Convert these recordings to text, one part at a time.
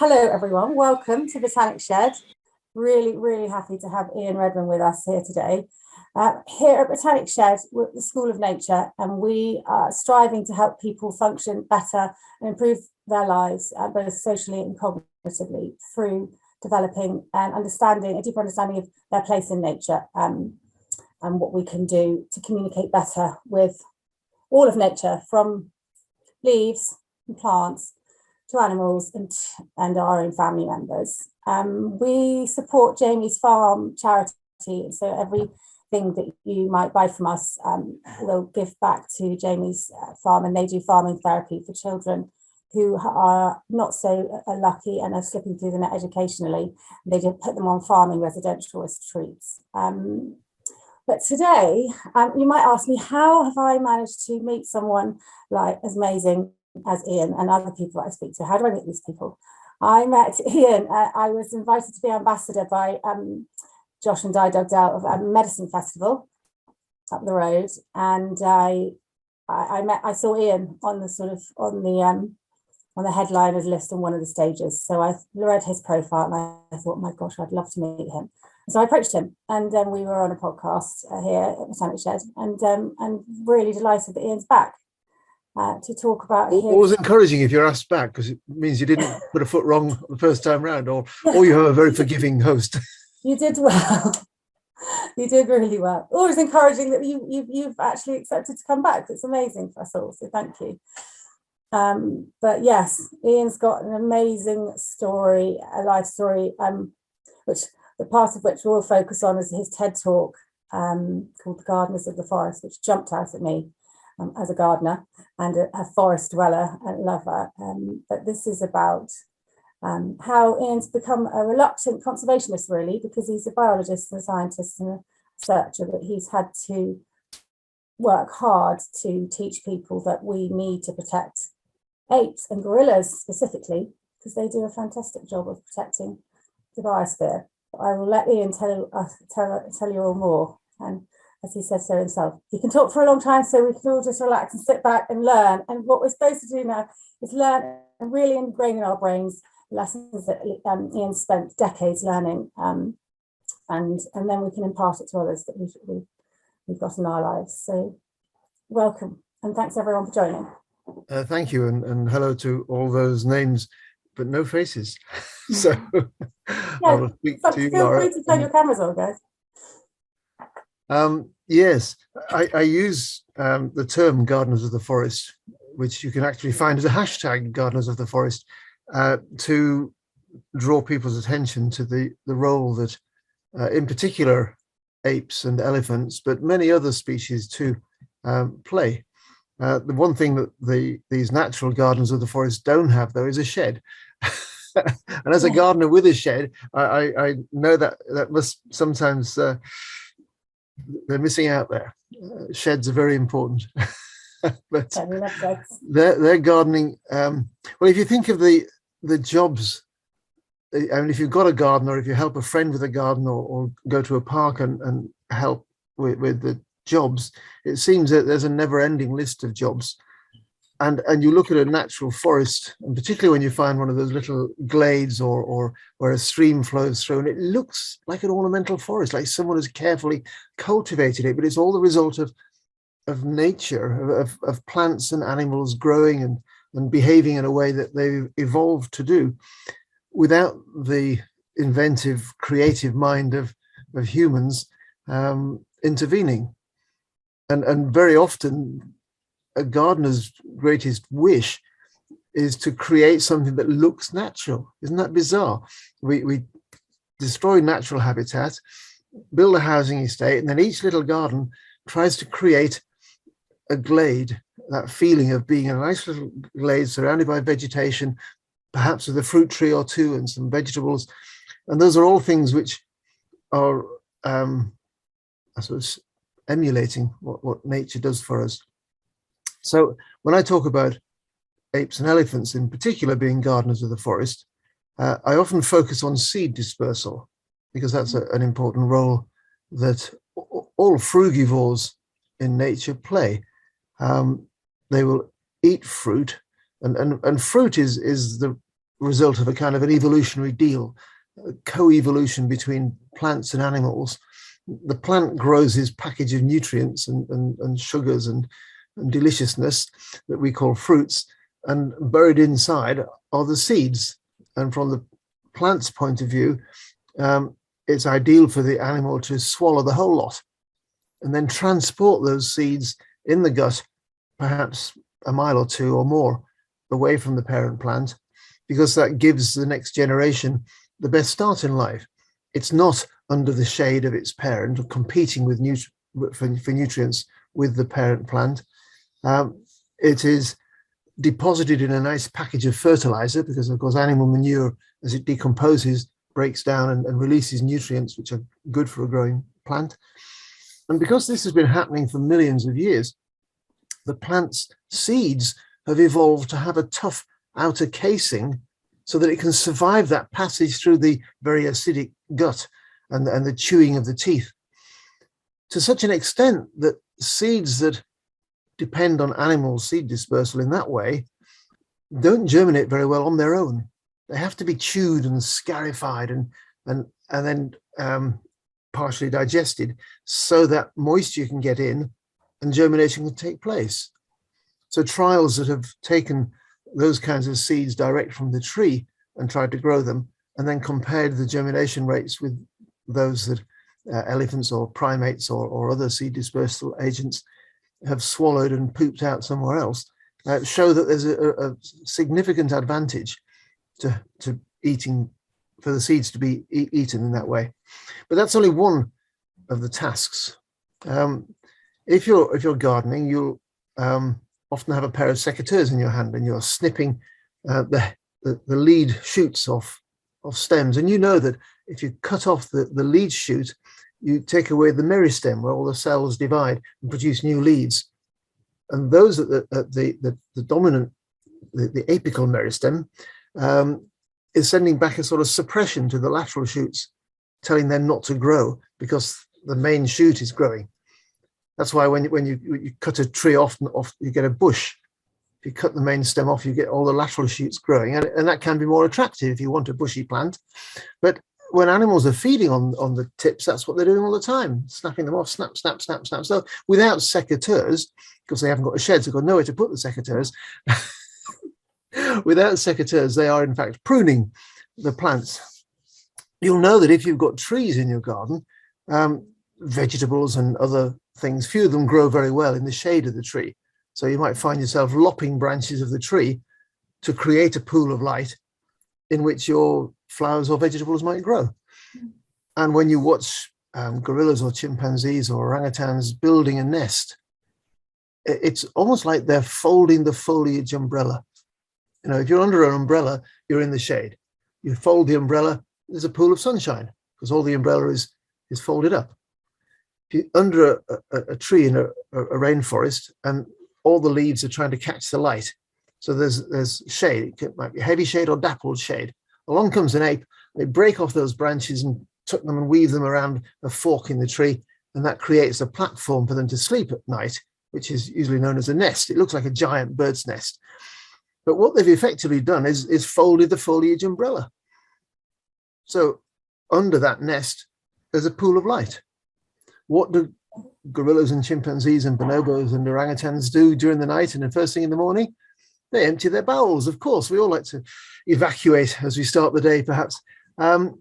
Hello, everyone. Welcome to Botanic Shed. Really happy to have Ian Redmond with us here today. Here at Botanic Shed, we're at the School of Nature, and we are striving to help people function better and improve their lives, both socially and cognitively, through developing and a deeper understanding of their place in nature, and what we can do to communicate better with all of nature, from leaves and plants to animals and our own family members. We support Jamie's Farm charity, so everything that you might buy from us, we'll give back to Jamie's farm, and they do farming therapy for children who are not so lucky and are slipping through the net educationally. They just put them on farming residential retreats. But today, you might ask me, how have I managed to meet someone like as amazing as Ian and other people I speak to? How do I meet these people? I met Ian. I was invited to be ambassador by Josh and Di Dugdale of a medicine festival up the road, and I saw Ian on the headliners list on one of the stages. So I read his profile and I thought, my gosh, I'd love to meet him. So I approached him, and then we were on a podcast here at Botanic Shed, and really delighted that Ian's back. To talk about his... Always encouraging if you're asked back, because it means you didn't put a foot wrong the first time round, or you have a very forgiving host. You did well. You did really well. Always encouraging that you've actually accepted to come back. It's amazing for us all, so thank you. But yes, Ian's got an amazing story, a life story, which the part of which we'll focus on is his TED talk called The Gardeners of the Forest, which jumped out at me. As a gardener and a forest dweller and lover. But this is about how Ian's become a reluctant conservationist, really, because he's a biologist and a scientist and a researcher, but he's had to work hard to teach people that we need to protect apes and gorillas specifically, because they do a fantastic job of protecting the biosphere. I will let Ian tell you all more. And as he said so himself, he can talk for a long time, so we can all just relax and sit back and learn. And what we're supposed to do now is learn and really ingrain in our brains lessons that Ian spent decades learning, and then we can impart it to others that we've got in our lives. So welcome, and thanks everyone for joining. Thank you, and hello to all those names, but no faces. So I will speak to you, Lara. Feel free to turn your cameras on, guys. Yes, I use the term Gardeners of the Forest, which you can actually find as a hashtag, Gardeners of the Forest, to draw people's attention to the role that, in particular, apes and elephants, but many other species too, play. The one thing that these natural gardeners of the forest don't have, though, is a shed. And as a gardener with a shed, I know that must sometimes... they're missing out there. Sheds are very important. But they're gardening. Well, if you think of the jobs, I mean, if you've got a garden, or if you help a friend with a garden, or go to a park and help with the jobs, it seems that there's a never-ending list of jobs. And you look at a natural forest, and particularly when you find one of those little glades or where a stream flows through, and it looks like an ornamental forest, like someone has carefully cultivated it, but it's all the result of nature, of plants and animals growing and behaving in a way that they've evolved to do, without the inventive, creative mind of humans intervening. And very often, a gardener's greatest wish is to create something that looks natural. Isn't that bizarre? We destroy natural habitat, build a housing estate, and then each little garden tries to create a glade, that feeling of being in a nice little glade surrounded by vegetation, perhaps with a fruit tree or two and some vegetables. And those are all things which are, I suppose, emulating what nature does for us. So when I talk about apes and elephants in particular being gardeners of the forest, I often focus on seed dispersal, because that's an important role that all frugivores in nature play. They will eat fruit, and fruit is the result of a kind of an evolutionary deal, a co-evolution between plants and animals. The plant grows his package of nutrients and sugars and deliciousness that we call fruits, and buried inside are the seeds. And from the plant's point of view, it's ideal for the animal to swallow the whole lot and then transport those seeds in the gut, perhaps a mile or two or more away from the parent plant, because that gives the next generation the best start in life. It's not under the shade of its parent, competing with for nutrients with the parent plant. It is deposited in a nice package of fertilizer, because of course animal manure, as it decomposes, breaks down and releases nutrients which are good for a growing plant. And because this has been happening for millions of years, the plant's seeds have evolved to have a tough outer casing so that it can survive that passage through the very acidic gut and the chewing of the teeth, to such an extent that seeds that depend on animal seed dispersal in that way don't germinate very well on their own. They have to be chewed and scarified and then partially digested so that moisture can get in and germination can take place. So trials that have taken those kinds of seeds direct from the tree and tried to grow them, and then compared the germination rates with those that elephants or primates or other seed dispersal agents have swallowed and pooped out somewhere else, show that there's a significant advantage to eating, for the seeds to be eaten in that way. But that's only one of the tasks. If you're gardening, you'll often have a pair of secateurs in your hand, and you're snipping the lead shoots off stems. And you know that if you cut off the lead shoot, you take away the meristem, where all the cells divide and produce new leads. And those at the dominant, the apical meristem, is sending back a sort of suppression to the lateral shoots, telling them not to grow because the main shoot is growing. That's why when you cut a tree off, you get a bush. If you cut the main stem off, you get all the lateral shoots growing, and that can be more attractive if you want a bushy plant. But when animals are feeding on the tips, that's what they're doing all the time, snapping them off, snap, snap, snap, snap. So without secateurs, because they haven't got a shed, so they've got nowhere to put the secateurs. Without secateurs, they are in fact pruning the plants. You'll know that if you've got trees in your garden, vegetables and other things, few of them grow very well in the shade of the tree. So you might find yourself lopping branches of the tree to create a pool of light in which your flowers or vegetables might grow. And when you watch gorillas or chimpanzees or orangutans building a nest, it's almost like they're folding the foliage umbrella. You know, if you're under an umbrella, you're in the shade. You fold the umbrella, there's a pool of sunshine because all the umbrella is folded up. If you're under a tree in a rainforest and all the leaves are trying to catch the light, so there's shade, it might be heavy shade or dappled shade. Along comes an ape, they break off those branches and tuck them and weave them around a fork in the tree, and that creates a platform for them to sleep at night, which is usually known as a nest. It looks like a giant bird's nest. But what they've effectively done is folded the foliage umbrella. So under that nest, there's a pool of light. What do gorillas and chimpanzees and bonobos and orangutans do during the night and the first thing in the morning? They empty their bowels, of course. We all like to evacuate as we start the day, perhaps. And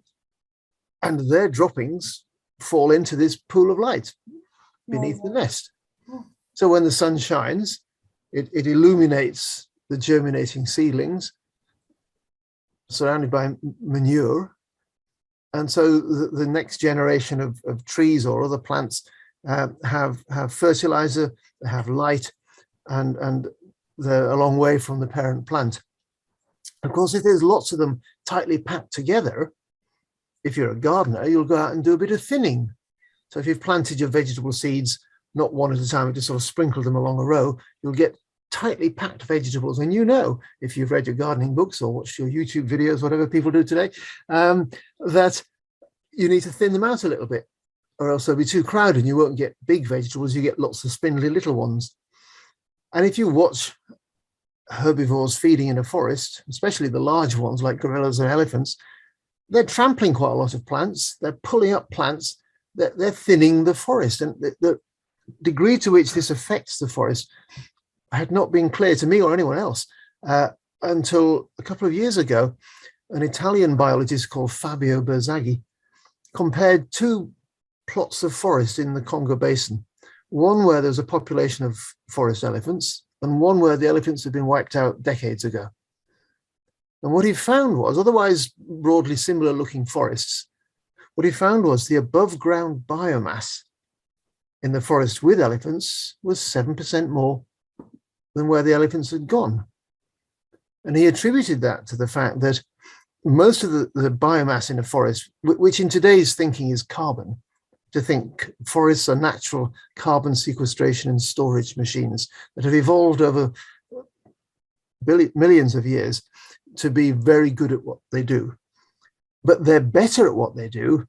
their droppings fall into this pool of light beneath the nest. So when the sun shines, it illuminates the germinating seedlings surrounded by manure. And so the next generation of trees or other plants have fertilizer, they have light, and they're a long way from the parent plant. Of course, if there's lots of them tightly packed together, if you're a gardener, you'll go out and do a bit of thinning. So if you've planted your vegetable seeds, not one at a time, just sort of sprinkle them along a row, you'll get tightly packed vegetables. And you know, if you've read your gardening books or watched your YouTube videos, whatever people do today, that you need to thin them out a little bit, or else they'll be too crowded and you won't get big vegetables, you get lots of spindly little ones. And if you watch herbivores feeding in a forest, especially the large ones like gorillas and elephants, they're trampling quite a lot of plants. They're pulling up plants. They're thinning the forest. And the degree to which this affects the forest had not been clear to me or anyone else until a couple of years ago. An Italian biologist called Fabio Berzaghi compared two plots of forest in the Congo Basin, one where there's a population of forest elephants and one where the elephants had been wiped out decades ago. And what he found was, otherwise broadly similar looking forests, what he found was the above ground biomass in the forest with elephants was 7% more than where the elephants had gone. And he attributed that to the fact that most of the biomass in a forest, which in today's thinking is carbon, to think forests are natural carbon sequestration and storage machines that have evolved over millions of years to be very good at what they do. But they're better at what they do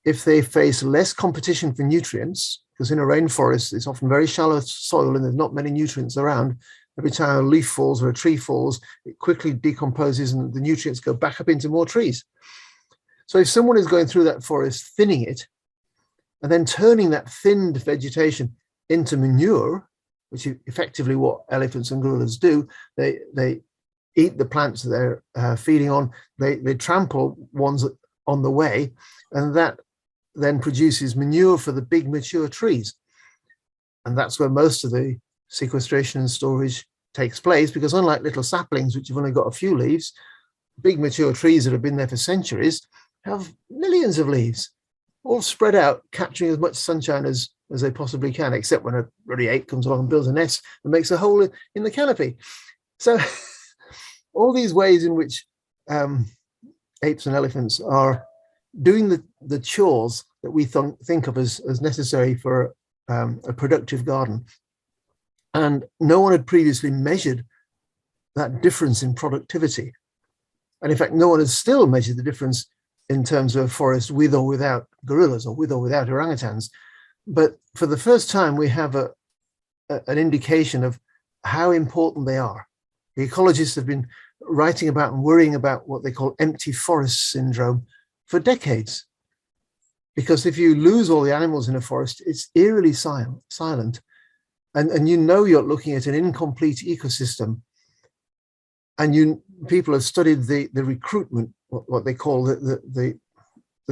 if they face less competition for nutrients, because in a rainforest, it's often very shallow soil and there's not many nutrients around. Every time a leaf falls or a tree falls, it quickly decomposes and the nutrients go back up into more trees. So if someone is going through that forest, thinning it, and then turning that thinned vegetation into manure, which is effectively what elephants and gorillas do, they eat the plants they're feeding on, they trample ones on the way, and that then produces manure for the big mature trees. And that's where most of the sequestration and storage takes place, because unlike little saplings, which have only got a few leaves, big mature trees that have been there for centuries have millions of leaves, all spread out, capturing as much sunshine as they possibly can, except when a ruddy ape comes along and builds a nest and makes a hole in the canopy. So all these ways in which apes and elephants are doing the chores that we think of as necessary for a productive garden. And no one had previously measured that difference in productivity. And in fact, no one has still measured the difference in terms of forest with or without gorillas or with or without orangutans. But for the first time, we have an indication of how important they are. The ecologists have been writing about and worrying about what they call empty forest syndrome for decades. Because if you lose all the animals in a forest, it's eerily silent. And you know you're looking at an incomplete ecosystem. And people have studied the recruitment, what they call the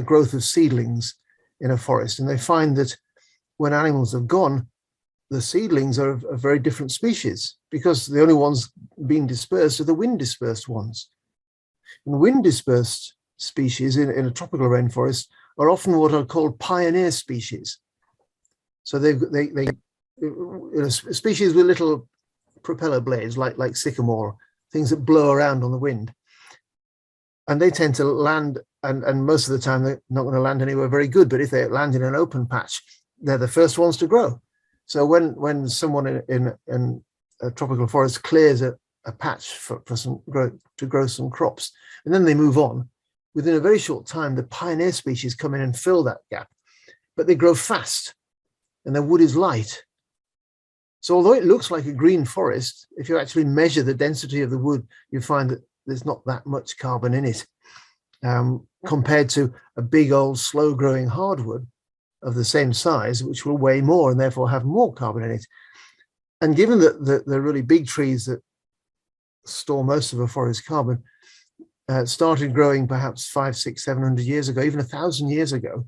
growth of seedlings in a forest. And they find that when animals have gone, the seedlings are a very different species, because the only ones being dispersed are the wind dispersed ones. And wind dispersed species in a tropical rainforest are often what are called pioneer species. So they species with little propeller blades like sycamore, things that blow around on the wind. And they tend to land, and most of the time they're not going to land anywhere very good, but if they land in an open patch, they're the first ones to grow. So when someone in a tropical forest clears a patch to grow some crops, and then they move on, within a very short time, the pioneer species come in and fill that gap, but they grow fast and their wood is light. So although it looks like a green forest, if you actually measure the density of the wood, you find that there's not that much carbon in it compared to a big old slow growing hardwood of the same size, which will weigh more and therefore have more carbon in it. And given that the really big trees that store most of a forest carbon started growing perhaps 500, 600, 700 years ago, even 1,000 years ago,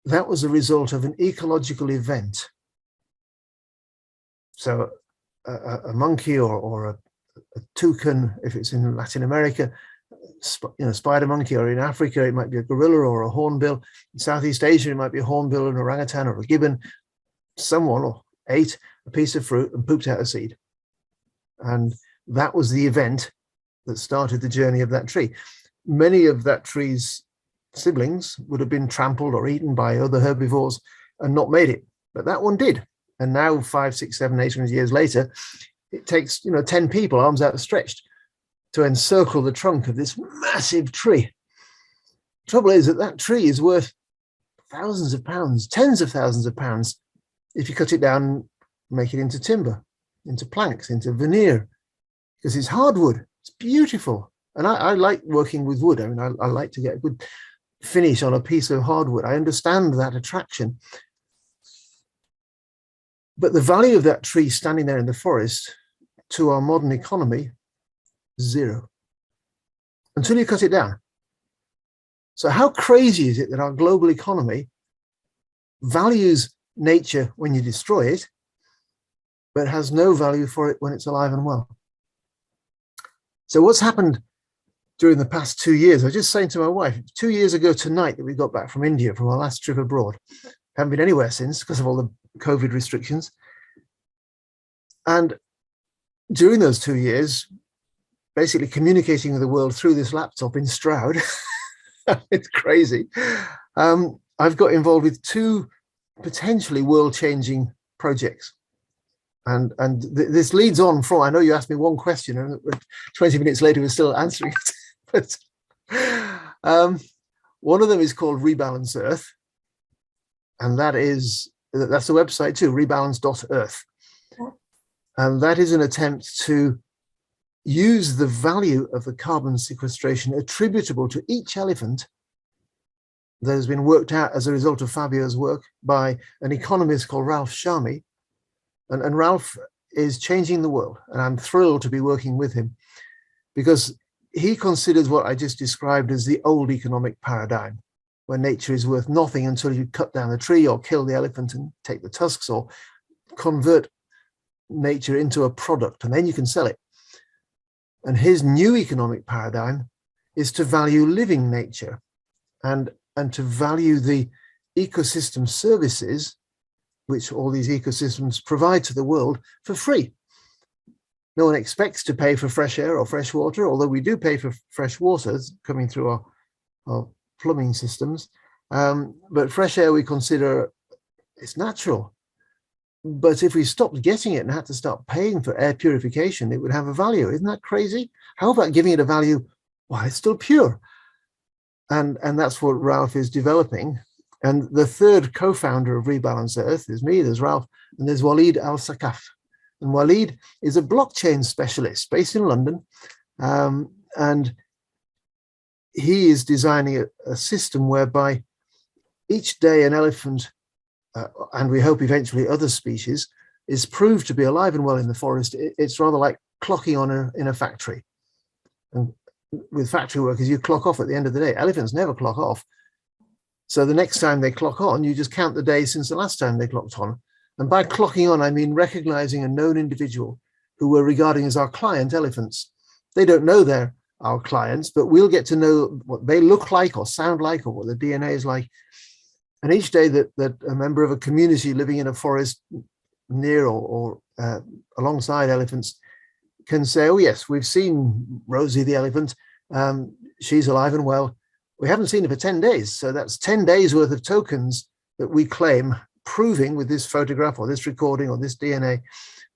that was a result of an ecological event. So a monkey or a toucan, if it's in Latin America, spider monkey, or in Africa, it might be a gorilla or a hornbill. In Southeast Asia, it might be a hornbill, an orangutan, or a gibbon. Someone ate a piece of fruit and pooped out a seed. And that was the event that started the journey of that tree. Many of that tree's siblings would have been trampled or eaten by other herbivores and not made it, but that one did. And now 500, 600, 700, 800 years later, it takes 10 people, arms outstretched, to encircle the trunk of this massive tree. Trouble is that tree is worth thousands of pounds, tens of thousands of pounds, if you cut it down and make it into timber. into planks, into veneer, because it's hardwood. It's beautiful. And I like working with wood. I mean, I like to get a good finish on a piece of hardwood. I understand that attraction. But the value of that tree standing there in the forest to our modern economy, zero, until you cut it down. So how crazy is it that our global economy values nature when you destroy it, but has no value for it when it's alive and well? So what's happened during the past 2 years? I was just saying to my wife, 2 years ago tonight that we got back from India from our last trip abroad. Haven't been anywhere since because of all the COVID restrictions. And during those 2 years, basically communicating with the world through this laptop in Stroud, it's crazy. I've got involved with 2 potentially world-changing projects. And this leads on from, I know you asked me one question and 20 minutes later we're still answering it. But one of them is called Rebalance Earth. And that's the website too, rebalance.earth. And that is an attempt to use the value of the carbon sequestration attributable to each elephant that has been worked out as a result of Fabio's work by an economist called Ralph Sharmy. And Ralph is changing the world. And I'm thrilled to be working with him because he considers what I just described as the old economic paradigm, where nature is worth nothing until you cut down the tree or kill the elephant and take the tusks or convert nature into a product, and then you can sell it. And his new economic paradigm is to value living nature and to value the ecosystem services which all these ecosystems provide to the world for free. No one expects to pay for fresh air or fresh water, although we do pay for fresh water coming through our plumbing systems. But fresh air we consider it's natural. But if we stopped getting it and had to start paying for air purification, it would have a value. Isn't that crazy? How about giving it a value while it's still pure? And that's what Ralph is developing. And the third co-founder of Rebalance Earth is me, there's Ralph, and there's Walid Al-Sakaf. And Walid is a blockchain specialist based in London. And he is designing a system whereby each day an elephant, and we hope eventually other species, is proved to be alive and well in the forest. It's rather like clocking on in a factory. And with factory workers, you clock off at the end of the day. Elephants never clock off. So the next time they clock on, you just count the days since the last time they clocked on. And by clocking on, I mean recognizing a known individual who we're regarding as our client elephants. They don't know they're our clients, but we'll get to know what they look like or sound like or what their DNA is like. And each day that a member of a community living in a forest near or alongside elephants can say, oh yes, we've seen Rosie the elephant. She's alive and well. We haven't seen her for 10 days. So that's 10 days worth of tokens that we claim, proving with this photograph or this recording or this DNA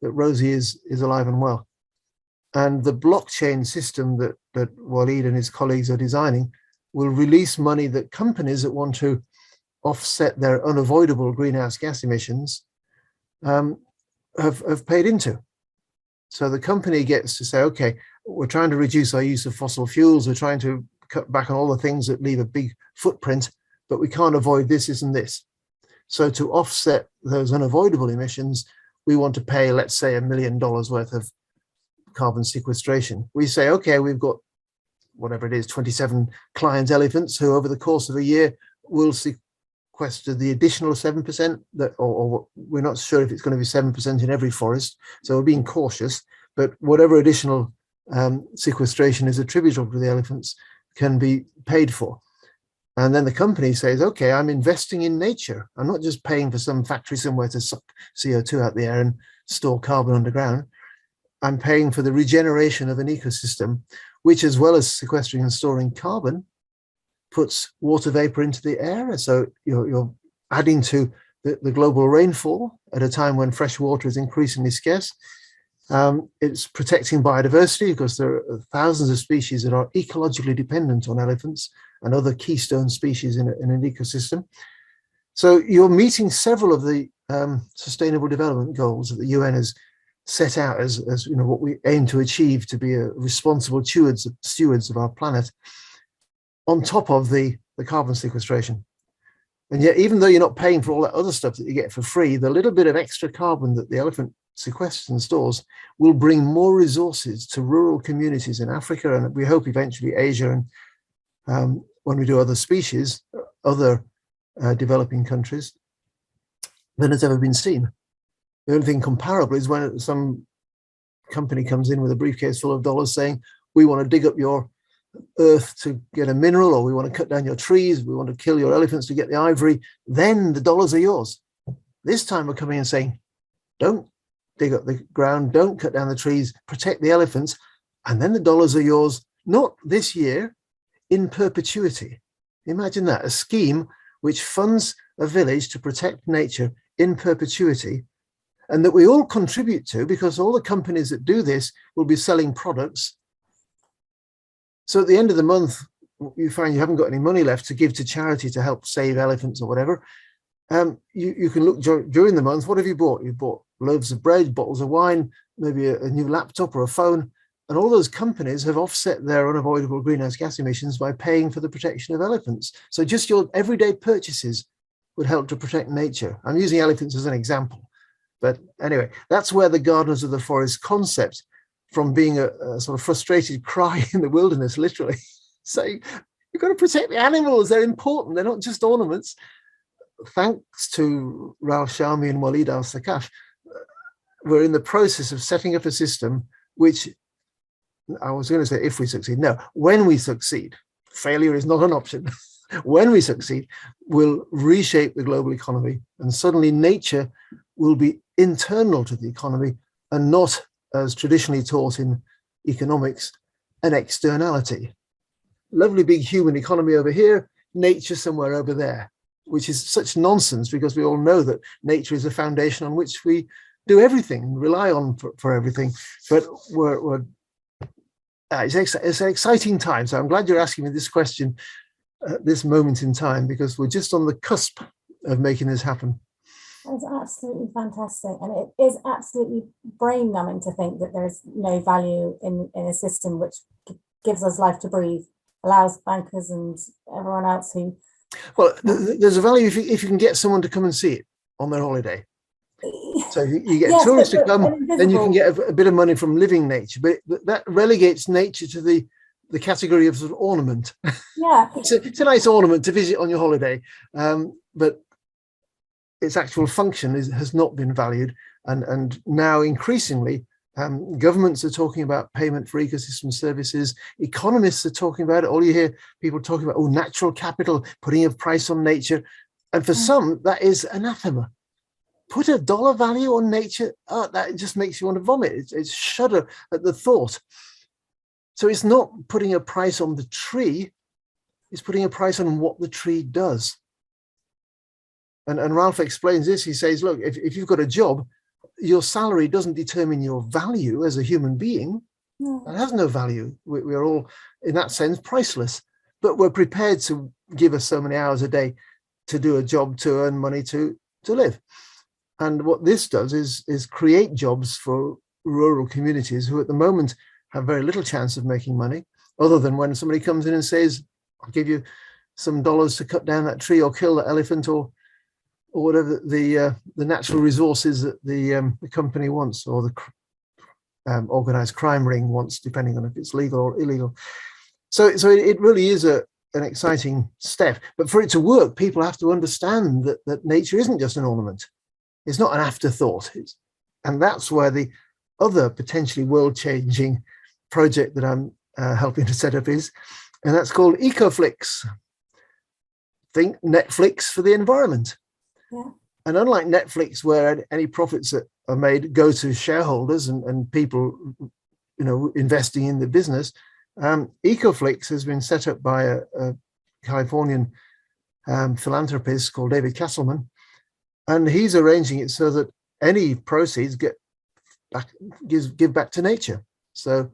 that Rosie is alive and well. And the blockchain system that Walid and his colleagues are designing will release money that companies that want to offset their unavoidable greenhouse gas emissions have paid into. So the company gets to say, okay, we're trying to reduce our use of fossil fuels. We're trying to cut back on all the things that leave a big footprint, but we can't avoid this and this. So to offset those unavoidable emissions, we want to pay, let's say, $1 million worth of carbon sequestration. We say, okay, we've got whatever it is, 27 client elephants who over the course of a year will sequester the additional 7% that, or we're not sure if it's going to be 7% in every forest. So we're being cautious, but whatever additional sequestration is attributable to the elephants can be paid for. And then the company says, okay, I'm investing in nature. I'm not just paying for some factory somewhere to suck CO2 out the air and store carbon underground. I'm paying for the regeneration of an ecosystem, which, as well as sequestering and storing carbon, puts water vapor into the air. So you're adding to the global rainfall at a time when fresh water is increasingly scarce. It's protecting biodiversity because there are thousands of species that are ecologically dependent on elephants and other keystone species in an ecosystem. So you're meeting several of the sustainable development goals that the UN has set out as you know, what we aim to achieve, to be a responsible stewards of our planet, on top of the carbon sequestration. And yet, even though you're not paying for all that other stuff that you get for free, the little bit of extra carbon that the elephant sequesters and stores will bring more resources to rural communities in Africa, and we hope eventually Asia, and when we do other species, other developing countries, than has ever been seen. The only thing comparable is when some company comes in with a briefcase full of dollars saying, we want to dig up your earth to get a mineral, or we want to cut down your trees, we want to kill your elephants to get the ivory, then the dollars are yours. This time we're coming and saying, don't dig up the ground, don't cut down the trees, protect the elephants, and then the dollars are yours, not this year, in perpetuity. Imagine that, a scheme which funds a village to protect nature in perpetuity, and that we all contribute to, because all the companies that do this will be selling products. So at the end of the month, you find you haven't got any money left to give to charity to help save elephants or whatever. You can look during the month, what have you bought? You bought loaves of bread, bottles of wine, maybe a new laptop or a phone. And all those companies have offset their unavoidable greenhouse gas emissions by paying for the protection of elephants. So just your everyday purchases would help to protect nature. I'm using elephants as an example. But anyway, that's where the Gardeners of the Forest concept, from being a sort of frustrated cry in the wilderness, literally saying, you've got to protect the animals, they're important, they're not just ornaments. Thanks to Ralph Sharmi and Walid Al-Sakaf, we're in the process of setting up a system which, I was going to say if we succeed, no, when we succeed, failure is not an option. When we succeed, we'll reshape the global economy, and suddenly nature will be internal to the economy and not, as traditionally taught in economics, an externality. Lovely big human economy over here, nature somewhere over there, which is such nonsense, because we all know that nature is a foundation on which we do everything, rely on for everything. But it's an exciting time. So I'm glad you're asking me this question at this moment in time, because we're just on the cusp of making this happen. It's absolutely fantastic, and it is absolutely brain numbing to think that there's no value in a system which gives us life to breathe, allows bankers and everyone else who. Well, there's a value if you can get someone to come and see it on their holiday. So you get yes, tourists to come, then you can get a bit of money from living nature, but that relegates nature to the category of sort of ornament. Yeah, it's a nice ornament to visit on your holiday, but its actual function has not been valued, and now increasingly governments are talking about payment for ecosystem services. Economists are talking about it. All you hear people talking about, natural capital, putting a price on nature, and for some that is anathema. Put a dollar value on nature, that just makes you want to vomit. It's shudder at the thought. So it's not putting a price on the tree, it's putting a price on what the tree does. And Ralph explains this. He says, look, if you've got a job, your salary doesn't determine your value as a human being. No. It has no value. We're all, in that sense, priceless. But we're prepared to give us so many hours a day to do a job, to earn money, to live. And what this does is create jobs for rural communities who at the moment have very little chance of making money, other than when somebody comes in and says, I'll give you some dollars to cut down that tree or kill that elephant, or whatever the natural resources that the company wants, or the organized crime ring wants, depending on if it's legal or illegal. So it really is an exciting step. But for it to work, people have to understand that nature isn't just an ornament. It's not an afterthought. And that's where the other potentially world-changing project that I'm helping to set up is, and that's called Ecoflix. Think Netflix for the environment. Yeah. And unlike Netflix, where any profits that are made go to shareholders and people, investing in the business, Ecoflix has been set up by a Californian philanthropist called David Castleman, and he's arranging it so that any proceeds give back to nature. So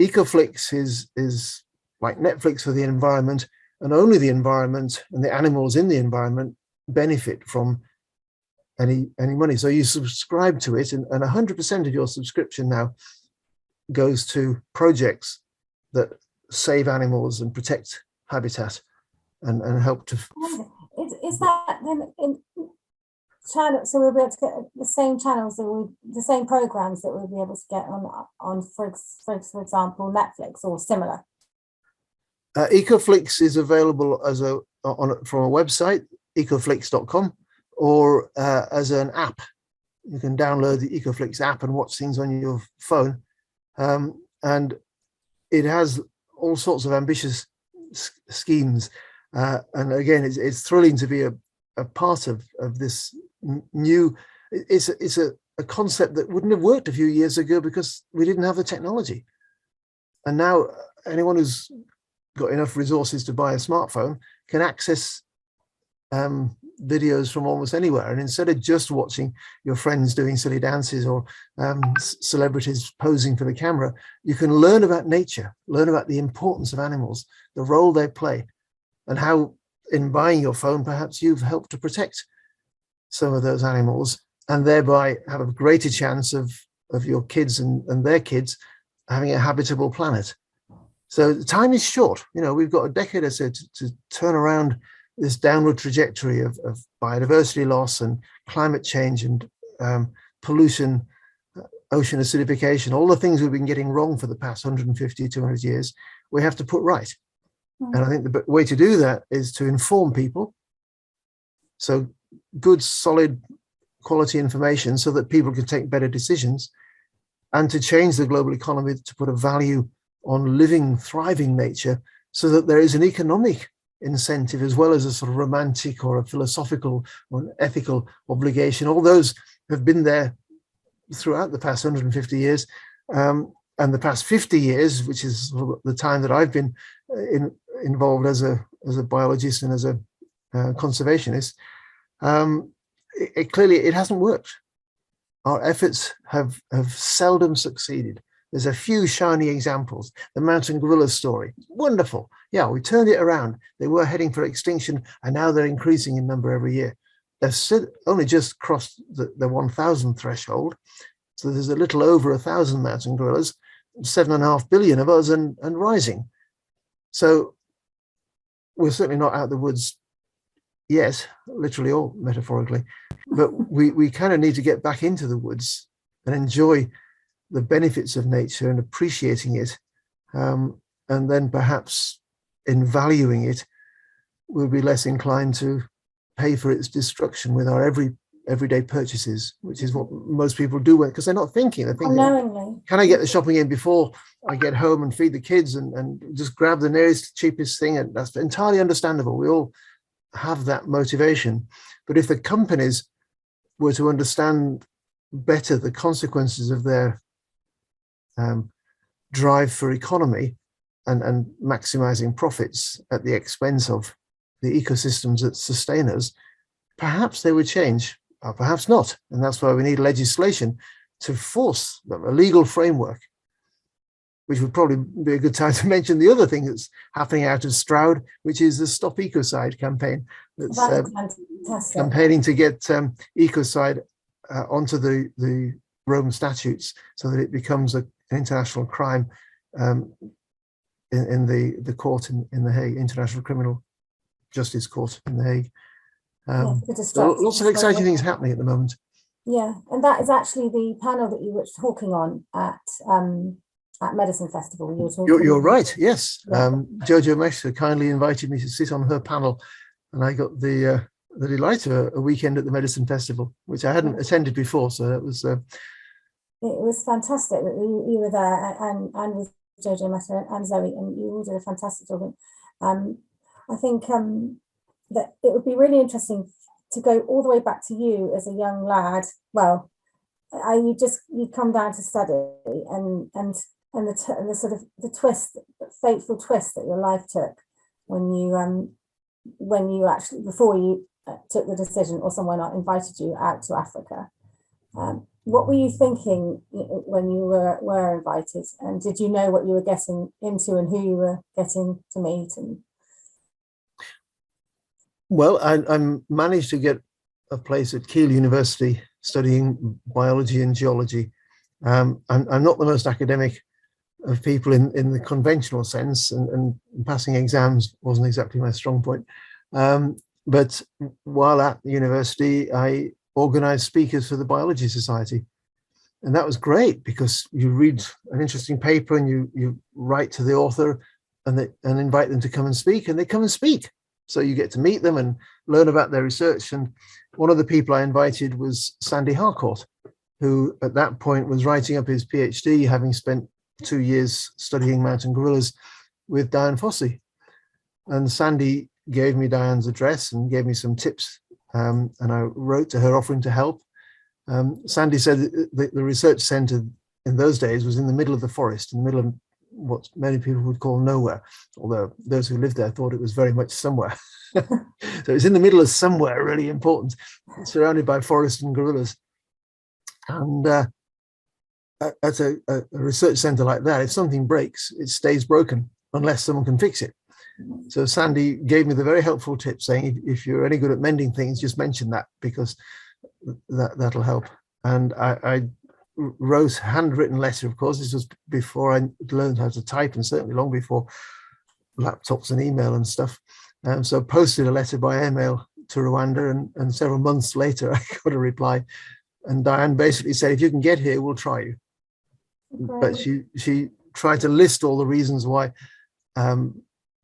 Ecoflix is like Netflix for the environment, and only the environment and the animals in the environment benefit from any money. So you subscribe to it, and 100% of your subscription now goes to projects that save animals and protect habitat and help to. Is that then in channel? So we'll be able to get the same channels the same programs that we'll be able to get on for example, Netflix or similar. Ecoflix is available as from a website, ecoflix.com, or as an app. You can download the Ecoflix app and watch things on your phone, and it has all sorts of ambitious schemes. And again, it's thrilling to be a part of this new. It's a concept that wouldn't have worked a few years ago because we didn't have the technology. And now anyone who's got enough resources to buy a smartphone can access videos from almost anywhere. And instead of just watching your friends doing silly dances or celebrities posing for the camera, you can learn about nature, learn about the importance of animals, the role they play, and how in buying your phone, perhaps you've helped to protect some of those animals, and thereby have a greater chance of your kids and their kids having a habitable planet. So the time is short. We've got a decade or so to turn around this downward trajectory of biodiversity loss and climate change and pollution, ocean acidification, all the things we've been getting wrong for the past 150, 200 years, we have to put right. And I think the way to do that is to inform people. So good, solid, quality information so that people can take better decisions, and to change the global economy to put a value on living, thriving nature so that there is an economic incentive as well as a sort of romantic or a philosophical or an ethical obligation. All those have been there throughout the past 150 years. And the past 50 years, which is the time that I've been involved as a biologist and as a conservationist, clearly it hasn't worked. Our efforts have seldom succeeded. There's a few shiny examples. The mountain gorilla story, wonderful. Yeah, we turned it around. They were heading for extinction, and now they're increasing in number every year. They've only just crossed the 1,000 threshold. So there's a little over 1,000 mountain gorillas, 7.5 billion of us and rising. So we're certainly not out of the woods yet, literally or metaphorically, but we kind of need to get back into the woods and enjoy the benefits of nature and appreciating it. And then perhaps in valuing it, we'll be less inclined to pay for its destruction with our everyday purchases, which is what most people do because they're not thinking. They're thinking, unknowingly, can I get the shopping in before I get home and feed the kids and just grab the nearest, cheapest thing? And that's entirely understandable. We all have that motivation. But if the companies were to understand better the consequences of their drive for economy and maximizing profits at the expense of the ecosystems that sustain us, perhaps they would change, or perhaps not. And that's why we need legislation to force them, a legal framework, which would probably be a good time to mention the other thing that's happening out of Stroud, which is the Stop Ecocide campaign. That's campaigning to get ecocide onto the Rome statutes so that it becomes an international crime in the court in The Hague, International Criminal Justice Court in The Hague. Lots of exciting things happening at the moment. Yeah, and that is actually the panel that you were talking on at Medicine Festival. You're right, yes. Yeah. Jojo Meshta kindly invited me to sit on her panel, and I got the delight of a weekend at the Medicine Festival, which I hadn't attended before, so that was... It was fantastic that you were there, and with Jojo Meshta and Zoe, and you all did a fantastic job. I think that it would be really interesting to go all the way back to you as a young lad. Well, you come down to study and the sort of the fateful twist that your life took when you actually, before you took the decision or someone invited you out to Africa. What were you thinking when you were invited, and did you know what you were getting into and who you were getting to meet? And well, I managed to get a place at Keele University studying biology and geology. I'm not the most academic of people in the conventional sense, and passing exams wasn't exactly my strong point. But while at the university, I organized speakers for the Biology Society. And that was great because you read an interesting paper and you write to the author and invite them to come and speak, and they come and speak. So you get to meet them and learn about their research. And one of the people I invited was Sandy Harcourt, who at that point was writing up his PhD, having spent 2 years studying mountain gorillas with Dian Fossey. And Sandy gave me Dian's address and gave me some tips. And I wrote to her offering to help. Sandy said that the research centre in those days was in the middle of the forest, in the middle of what many people would call nowhere, although those who lived there thought it was very much somewhere. So it's in the middle of somewhere, really important, surrounded by forest and gorillas. And at a research centre like that, if something breaks, it stays broken unless someone can fix it. So Sandy gave me the very helpful tip saying, if you're any good at mending things, just mention that, because that'll help. And I wrote a handwritten letter, of course. This was before I learned how to type, and certainly long before laptops and email and stuff. So posted a letter by email to Rwanda, and several months later I got a reply, and Dian basically said, if you can get here, we'll try you. Great. But she tried to list all the reasons why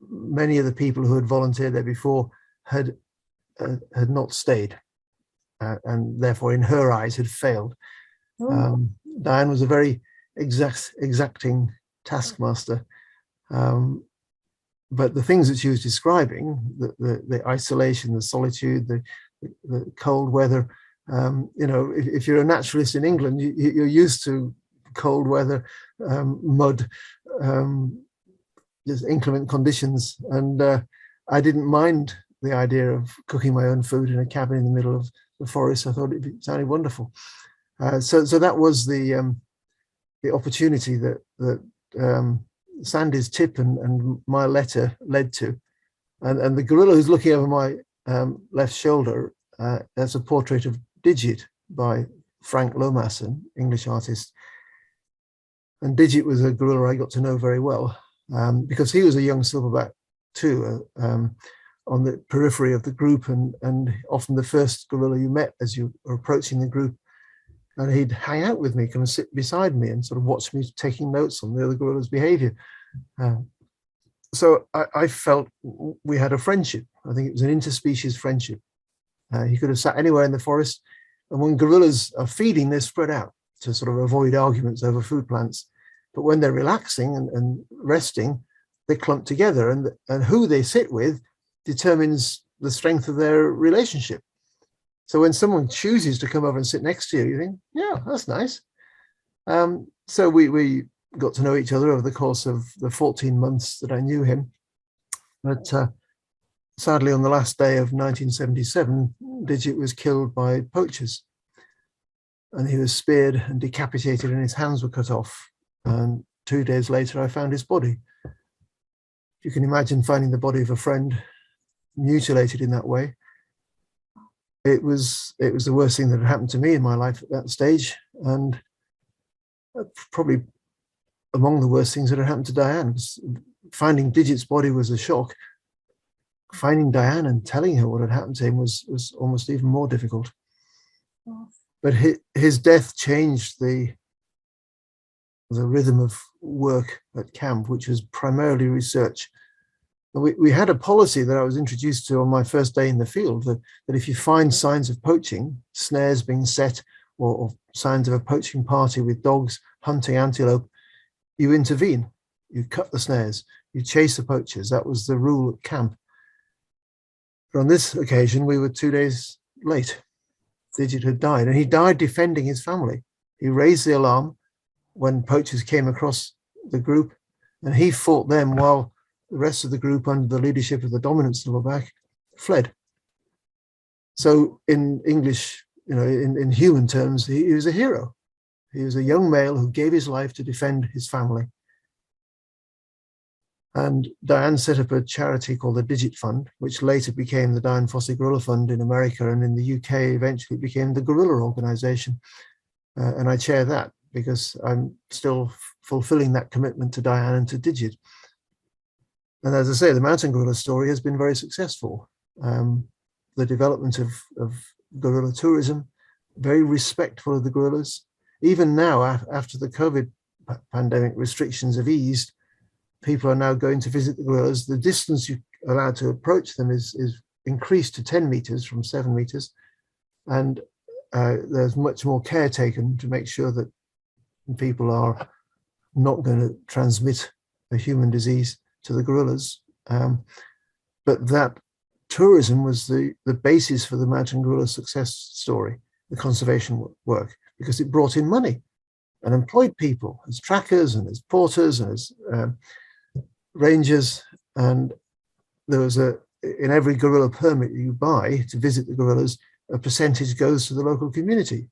many of the people who had volunteered there before had not stayed, and therefore in her eyes had failed. Dian was a very exacting taskmaster, but the things that she was describing, the isolation, the solitude, the cold weather, if you're a naturalist in England, you're used to cold weather, mud, just inclement conditions, and I didn't mind the idea of cooking my own food in a cabin in the middle of the forest. I thought it sounded wonderful. So that was the opportunity that Sandy's tip and my letter led to. And the gorilla who's looking over my left shoulder, that's a portrait of Digit by Frank Lomas, an English artist. And Digit was a gorilla I got to know very well, because he was a young silverback too, on the periphery of the group, and often the first gorilla you met as you were approaching the group. And he'd hang out with me, come and sit beside me and sort of watch me taking notes on the other gorilla's behavior. So I felt we had a friendship. I think it was an interspecies friendship. He could have sat anywhere in the forest, and when gorillas are feeding, they're spread out to sort of avoid arguments over food plants. But when they're relaxing and resting, they clump together, and who they sit with determines the strength of their relationship. So when someone chooses to come over and sit next to you, you think, yeah, that's nice. So we got to know each other over the course of the 14 months that I knew him. But sadly, on the last day of 1977, Digit was killed by poachers. And he was speared and decapitated, and his hands were cut off. And 2 days later, I found his body. You can imagine finding the body of a friend mutilated in that way. It was the worst thing that had happened to me in my life at that stage, and probably among the worst things that had happened to Dian. Finding Digit's body was a shock. Finding Dian and telling her what had happened to him was almost even more difficult. But his death changed the rhythm of work at camp, which was primarily research. We had a policy that I was introduced to on my first day in the field, that if you find signs of poaching, snares being set, or signs of a poaching party with dogs hunting antelope, you intervene, you cut the snares, you chase the poachers. That was the rule at camp. But on this occasion, we were 2 days late. Digit had died, and he died defending his family. He raised the alarm when poachers came across the group, and he fought them while the rest of the group, under the leadership of the dominant silverback, fled. So in English, in human terms, he was a hero. He was a young male who gave his life to defend his family. And Dian set up a charity called the Digit Fund, which later became the Dian Fossey Gorilla Fund in America, and in the UK eventually became the Gorilla Organization. And I chair that because I'm still fulfilling that commitment to Dian and to Digit. And as I say, the mountain gorilla story has been very successful. The development of gorilla tourism, very respectful of the gorillas. Even now, after the COVID pandemic restrictions have eased, people are now going to visit the gorillas. The distance you're allowed to approach them is increased to 10 meters from 7 meters. And there's much more care taken to make sure that people are not going to transmit a human disease to the gorillas. But that tourism was the basis for the mountain gorilla success story, the conservation work, because it brought in money and employed people as trackers and as porters and as rangers. And there was in every gorilla permit you buy to visit the gorillas, a percentage goes to the local community.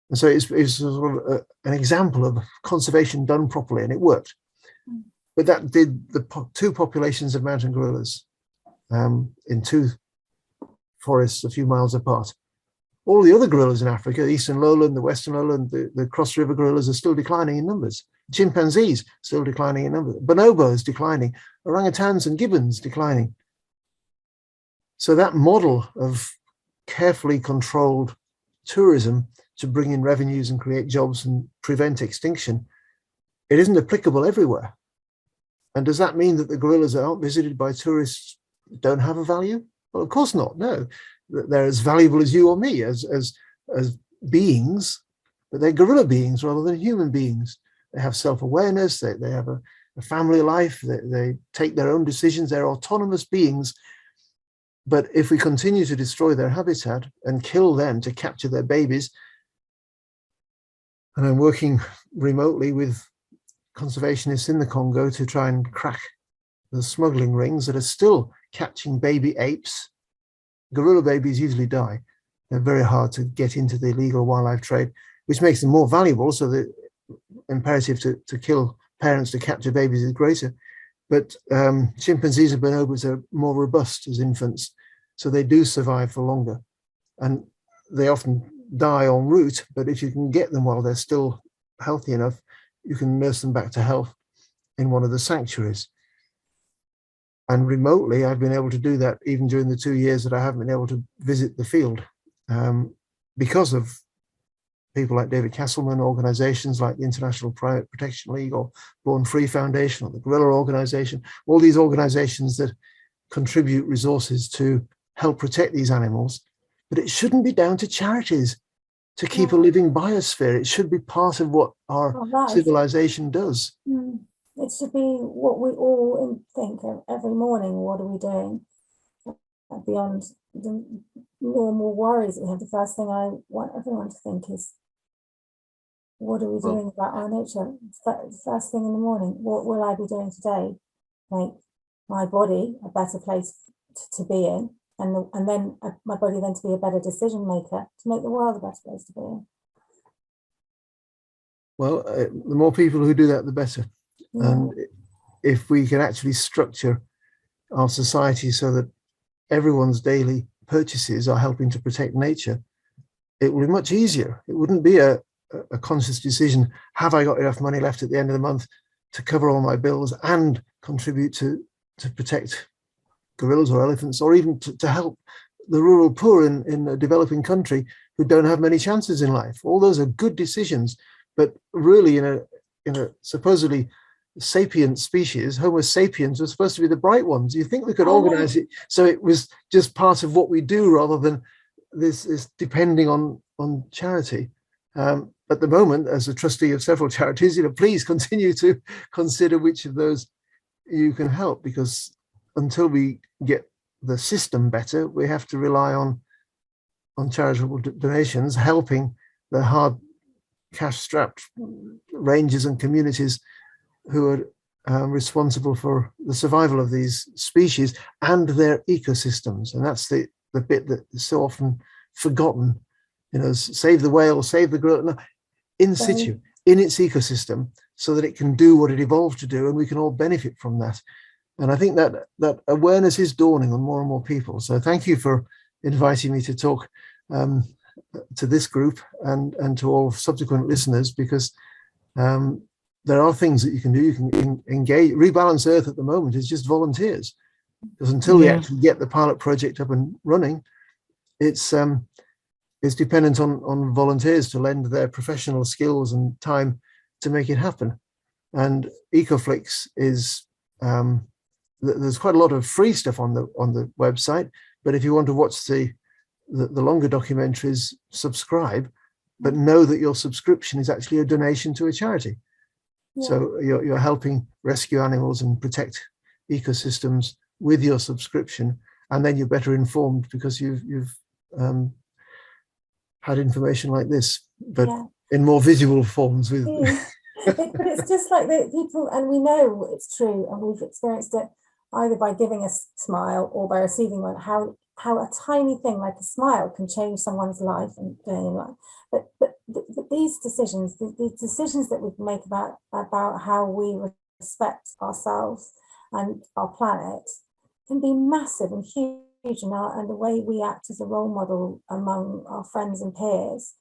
And so it's sort of an example of conservation done properly, and it worked. But that did the two populations of mountain gorillas in two forests a few miles apart. All the other gorillas in Africa, the eastern lowland, the western lowland, the cross river gorillas are still declining in numbers. Chimpanzees still declining in numbers. Bonobos declining. Orangutans and gibbons declining. So that model of carefully controlled tourism to bring in revenues and create jobs and prevent extinction, it isn't applicable everywhere. And does that mean that the gorillas that aren't visited by tourists don't have a value? Well, of course not. No, they're as valuable as you or me as beings, but they're gorilla beings rather than human beings. They have self-awareness. They have a family life. They take their own decisions. They're autonomous beings. But if we continue to destroy their habitat and kill them to capture their babies, and I'm working remotely with conservationists in the Congo to try and crack the smuggling rings that are still catching baby apes. Gorilla babies usually die. They're very hard to get into the illegal wildlife trade, which makes them more valuable. So the imperative to kill parents to capture babies is greater. But chimpanzees and bonobos are more robust as infants, so they do survive for longer. And they often die en route, but if you can get them while they're still healthy enough, you can nurse them back to health in one of the sanctuaries. And remotely, I've been able to do that even during the 2 years that I haven't been able to visit the field, because of people like David Castleman, organizations like the International Primate Protection League or Born Free Foundation or the Gorilla Organization, all these organizations that contribute resources to help protect these animals. But it shouldn't be down to charities to keep a living biosphere. It should be part of what our civilization does. It should be what we all think of every morning. What are we doing? Beyond the normal worries that we have, the first thing I want everyone to think is, what are we doing about our nature? First thing in the morning, what will I be doing today? Make my body a better place to be in, and then my body then to be a better decision maker to make the world a better place to be in. Well, the more people who do that, the better. Yeah. And if we can actually structure our society so that everyone's daily purchases are helping to protect nature, it will be much easier. It wouldn't be a conscious decision, have I got enough money left at the end of the month to cover all my bills and contribute to protect gorillas or elephants, or even to help the rural poor in a developing country who don't have many chances in life. All those are good decisions, but really in a supposedly sapient species, Homo sapiens, were supposed to be the bright ones. You think we could organize it so it was just part of what we do rather than this is depending on charity. At the moment, as a trustee of several charities, please continue to consider which of those you can help, because until we get the system better, we have to rely on charitable donations, helping the hard cash-strapped rangers and communities who are responsible for the survival of these species and their ecosystems. And that's the bit that is so often forgotten. Save the whale, save the gorilla. No, in situ, in its ecosystem, so that it can do what it evolved to do, and we can all benefit from that. And I think that awareness is dawning on more and more people. So thank you for inviting me to talk to this group and to all subsequent listeners, because there are things that you can do. You can engage. Rebalance Earth at the moment is just volunteers, because until we actually get the pilot project up and running, it's dependent on volunteers to lend their professional skills and time to make it happen. And Ecoflix is there's quite a lot of free stuff on the website, but if you want to watch the longer documentaries, subscribe, but know that your subscription is actually a donation to a charity. So you're helping rescue animals and protect ecosystems with your subscription, and then you're better informed because you've had information like this, but in more visual forms. With but it's just like the people, and we know it's true, and we've experienced it either by giving a smile or by receiving one. How a tiny thing like a smile can change someone's life and life. But these decisions, the decisions that we can make about how we respect ourselves and our planet, can be massive and huge, and the way we act as a role model among our friends and peers,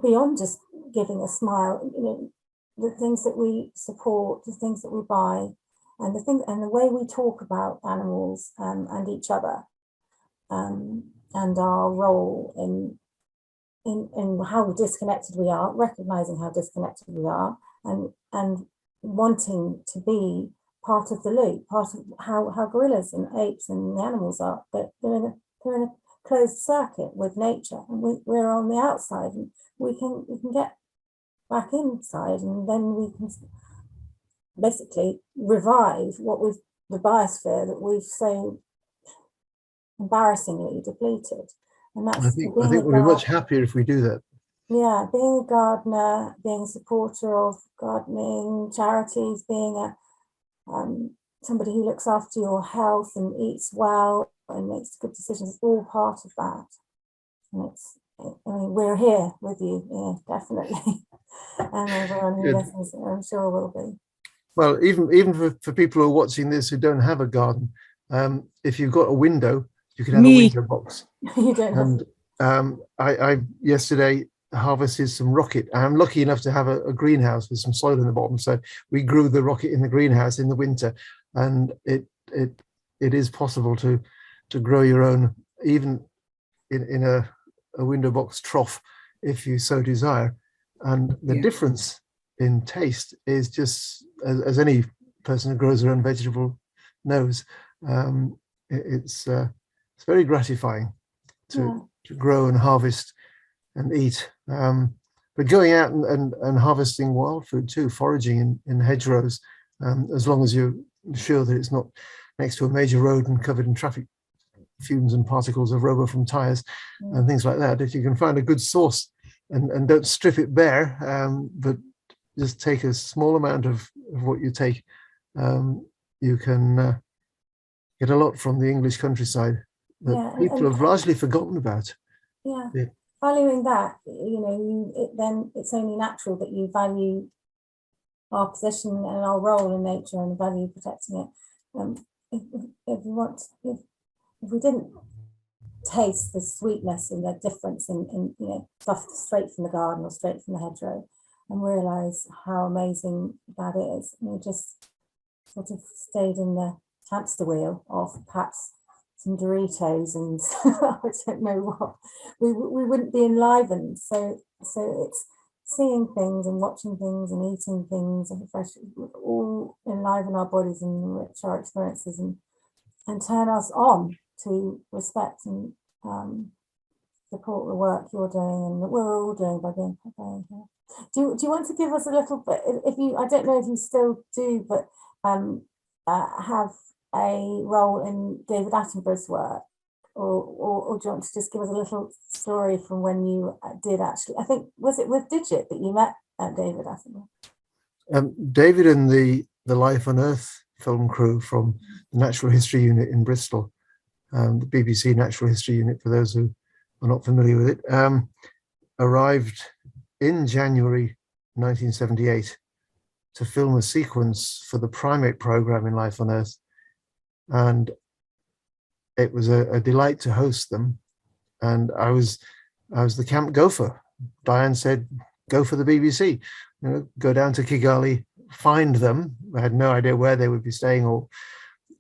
beyond just giving a smile. The things that we support, the things that we buy, and the way we talk about animals and each other, and our role in how disconnected we are, recognizing how disconnected we are, and wanting to be part of the loop, part of how gorillas and apes and the animals are. But they're in a closed circuit with nature, and we're on the outside, and we can get back inside, and then we can basically revive the biosphere that we've so embarrassingly depleted. And that's, I think we'll be much happier if we do that. Yeah, being a gardener, being a supporter of gardening charities, being somebody who looks after your health and eats well and makes good decisions, is all part of that. And we're here with you, definitely. And everyone who listens, I'm sure will be. Well, even for people who are watching this who don't have a garden, if you've got a window, you can have a window box. You don't have. I yesterday harvested some rocket. I'm lucky enough to have a greenhouse with some soil in the bottom, so we grew the rocket in the greenhouse in the winter, and it is possible to grow your own, even in a window box trough, if you so desire. And the difference in taste is just, as any person who grows their own vegetable knows, it's very gratifying to grow and harvest and eat. But going out and harvesting wild food too, foraging in hedgerows, as long as you're sure that it's not next to a major road and covered in traffic fumes and particles of rubber from tires and things like that. If you can find a good source and don't strip it bare, but just take a small amount of what you take, you can get a lot from the English countryside that people have largely forgotten about. Valuing that, then it's only natural that you value our position and our role in nature and value protecting it. If we didn't taste the sweetness and the difference in stuff straight from the garden or straight from the hedgerow, and realize how amazing that is, and we just sort of stayed in the hamster wheel of perhaps some Doritos and I don't know what, we wouldn't be enlivened. So it's seeing things and watching things and eating things and fresh, all enliven our bodies and enrich our experiences and turn us on to respect and support the work you're doing and that we're all doing by being here. Do you want to give us a little bit, I don't know if you still do, but have a role in David Attenborough's work, or do you want to just give us a little story from when you did actually, I think, was it with Digit that you met David Attenborough? David and the Life on Earth film crew from the Natural History Unit in Bristol, the BBC Natural History Unit, for those who are not familiar with it, arrived in January 1978 to film a sequence for the primate program in Life on Earth. And it was a delight to host them. And I was the camp gopher. Dian said, go for the BBC, go down to Kigali, find them. I had no idea where they would be staying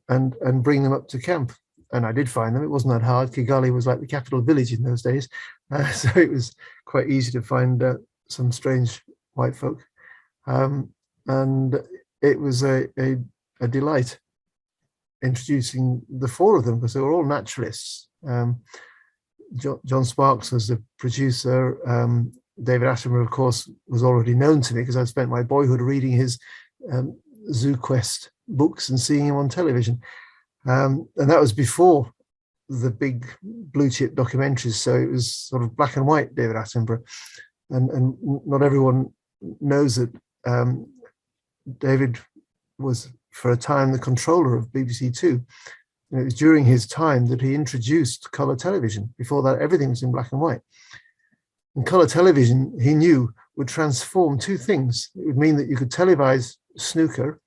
and bring them up to camp. And I did find them. It wasn't that hard. Kigali was like the capital village in those days. So it was quite easy to find some strange white folk. And it was a delight introducing the four of them, because they were all naturalists. John Sparks was the producer. David Attenborough, of course, was already known to me because I'd spent my boyhood reading his Zoo Quest books and seeing him on television. And that was before the big blue chip documentaries. So it was sort of black and white, David Attenborough. And not everyone knows that David was, for a time, the controller of BBC Two. And it was during his time that he introduced colour television. Before that, everything was in black and white. And colour television, he knew, would transform two things. It would mean that you could televise snooker,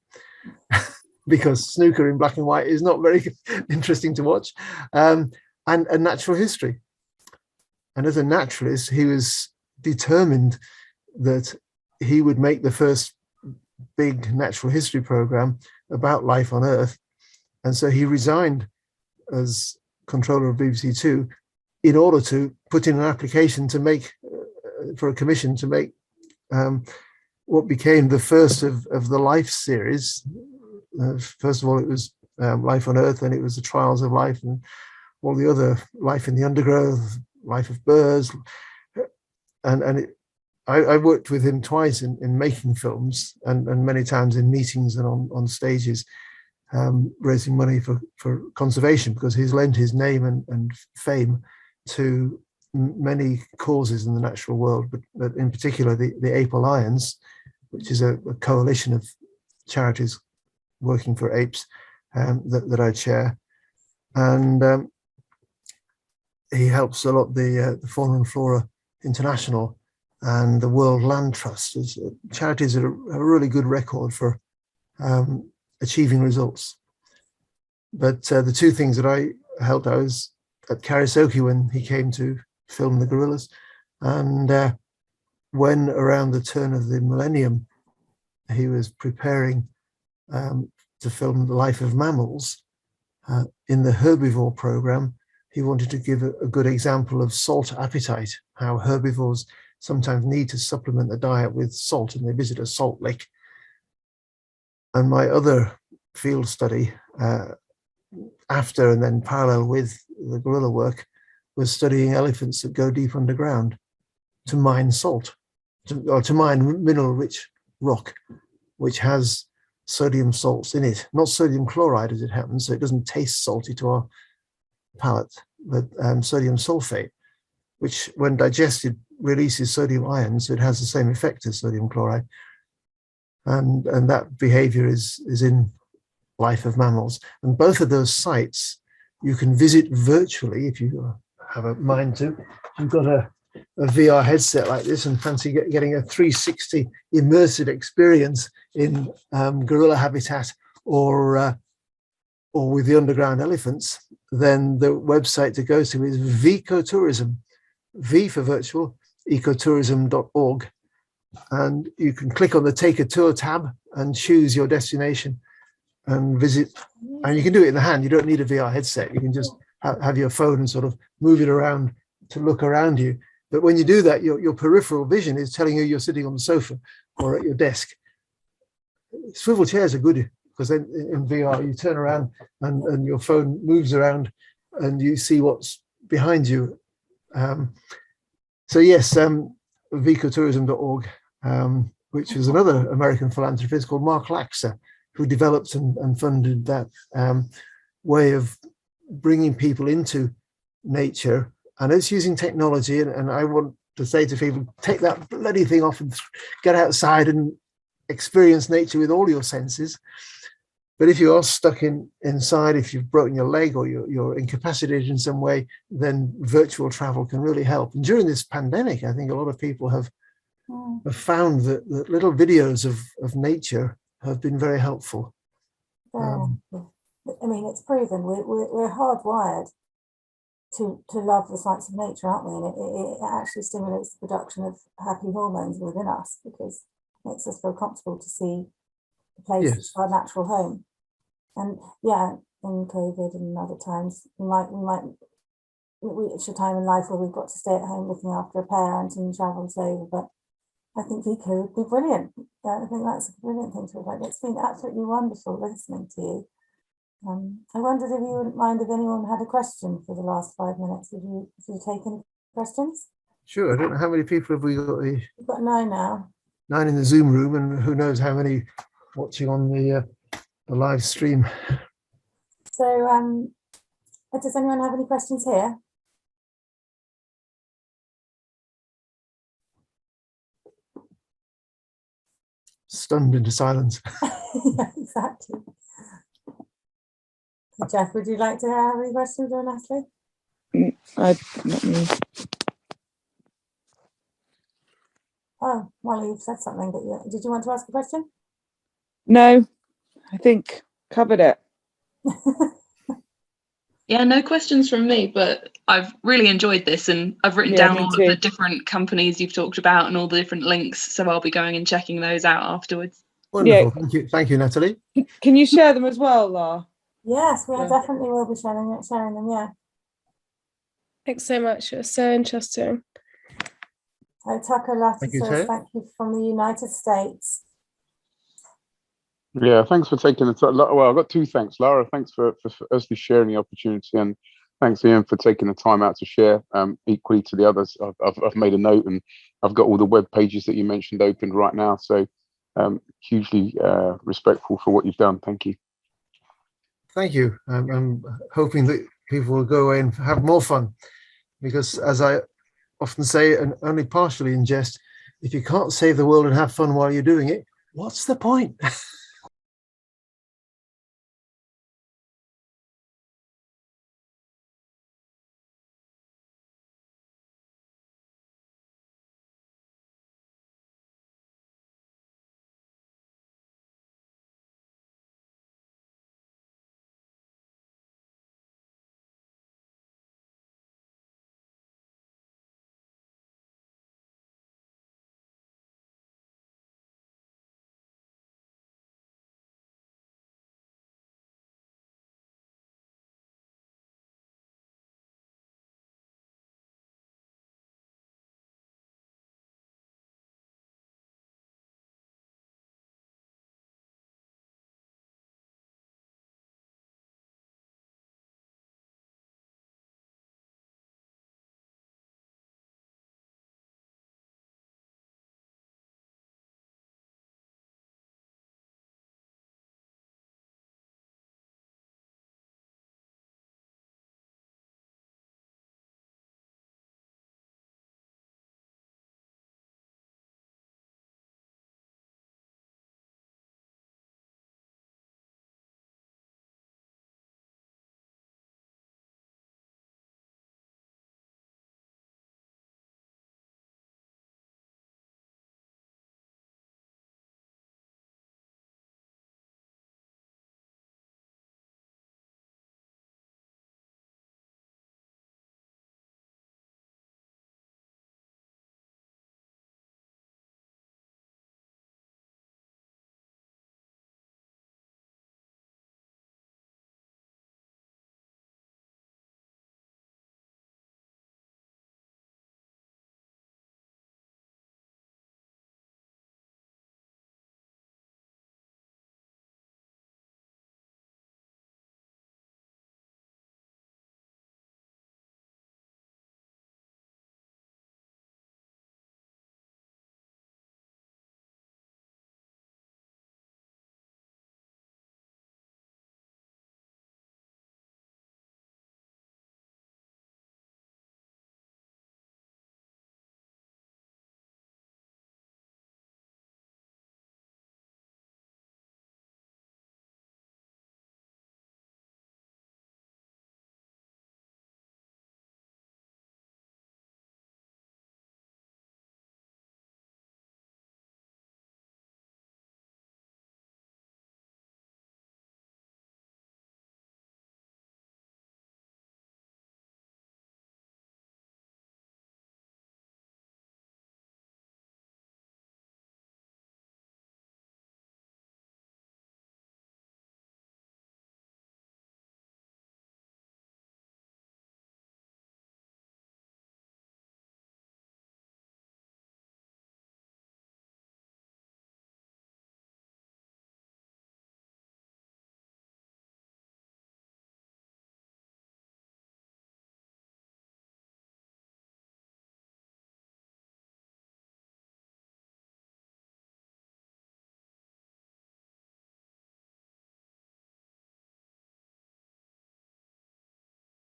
because snooker in black and white is not very interesting to watch, and natural history. And as a naturalist, he was determined that he would make the first big natural history program about life on Earth. And so he resigned as controller of BBC Two in order to put in an application to make, for a commission to make what became the first of the Life series. First of all, it was Life on Earth, and it was the Trials of Life and all the other life in the undergrowth, life of birds. I worked with him twice in making films, and many times in meetings and on stages, raising money for conservation, because he's lent his name and fame to many causes in the natural world, but in particular the Ape Alliance, which is a coalition of charities working for apes that I chair. And he helps a lot the Fauna and Flora International and the World Land Trust, as charities that have a really good record for achieving results. But the two things that I helped, I was at Karisoki when he came to film the gorillas, and when around the turn of the millennium he was preparing to film the life of mammals in the herbivore program. He wanted to give a good example of salt appetite, how herbivores sometimes need to supplement the diet with salt, and they visit a salt lick. And my other field study, after and then parallel with the gorilla work, was studying elephants that go deep underground to mine salt, or to mine mineral-rich rock, which has sodium salts in it, not sodium chloride as it happens, so it doesn't taste salty to our palate, but sodium sulfate, which when digested releases sodium ion, so it has the same effect as sodium chloride. And that behavior is in Life of Mammals. And both of those sites you can visit virtually if you have a mind to. You've got a VR headset like this and fancy getting a 360 immersive experience in gorilla habitat or with the underground elephants, then the website to go to is Ecotourism, V for virtual, ecotourism.org. And you can click on the Take a Tour tab and choose your destination and visit. And you can do it in the hand. You don't need a VR headset. You can just have your phone and sort of move it around to look around you. But when you do that, your peripheral vision is telling you you're sitting on the sofa or at your desk. Swivel chairs are good, because then in VR you turn around and your phone moves around and you see what's behind you. So yes, ecotourism.org, which is another American philanthropist called Mark Laxer, who developed and funded that way of bringing people into nature. And it's using technology, and I want to say to people, take that bloody thing off and get outside and experience nature with all your senses. But if you are stuck inside, if you've broken your leg or you're incapacitated in some way, then virtual travel can really help. And during this pandemic, I think a lot of people have have found that little videos of nature have been very helpful. I mean, it's proven we're hardwired to love the sights of nature, aren't we? And it actually stimulates the production of happy hormones within us, because it makes us feel comfortable to see the place as our natural home. And yeah, in COVID and other times, we reach a time in life where we've got to stay at home looking after a parent and travel's over, but I think eco would be brilliant. I think that's a brilliant thing to reflect. It's been absolutely wonderful listening to you. I wondered if you wouldn't mind if anyone had a question for the last 5 minutes. If you take any questions? Sure. I don't know how many people have we got. We've got 9 now. 9 in the Zoom room, and who knows how many watching on the live stream. So, does anyone have any questions here? Stunned into silence. Yeah, exactly. Jeff, would you like to have any questions, or Natalie? Not me. Oh, Molly, you've said something. Did you want to ask a question? No, I think covered it. Yeah, no questions from me, but I've really enjoyed this, and I've written down all of the different companies you've talked about and all the different links, so I'll be going and checking those out afterwards. Wonderful. Yeah. Thank you, Natalie. Can you share them as well, Lara? Yes, we definitely will be sharing them. Yeah. Thanks so much. It was so interesting. Tucker Latta says thank you from the United States. Yeah, thanks for taking the time. Well, I've got 2 thanks. Lara, thanks for firstly sharing the opportunity, and thanks, Ian, for taking the time out to share. Equally to the others, I've made a note, and I've got all the web pages that you mentioned opened right now. So hugely respectful for what you've done. Thank you. Thank you. I'm hoping that people will go away and have more fun, because as I often say, and only partially in jest, if you can't save the world and have fun while you're doing it, what's the point?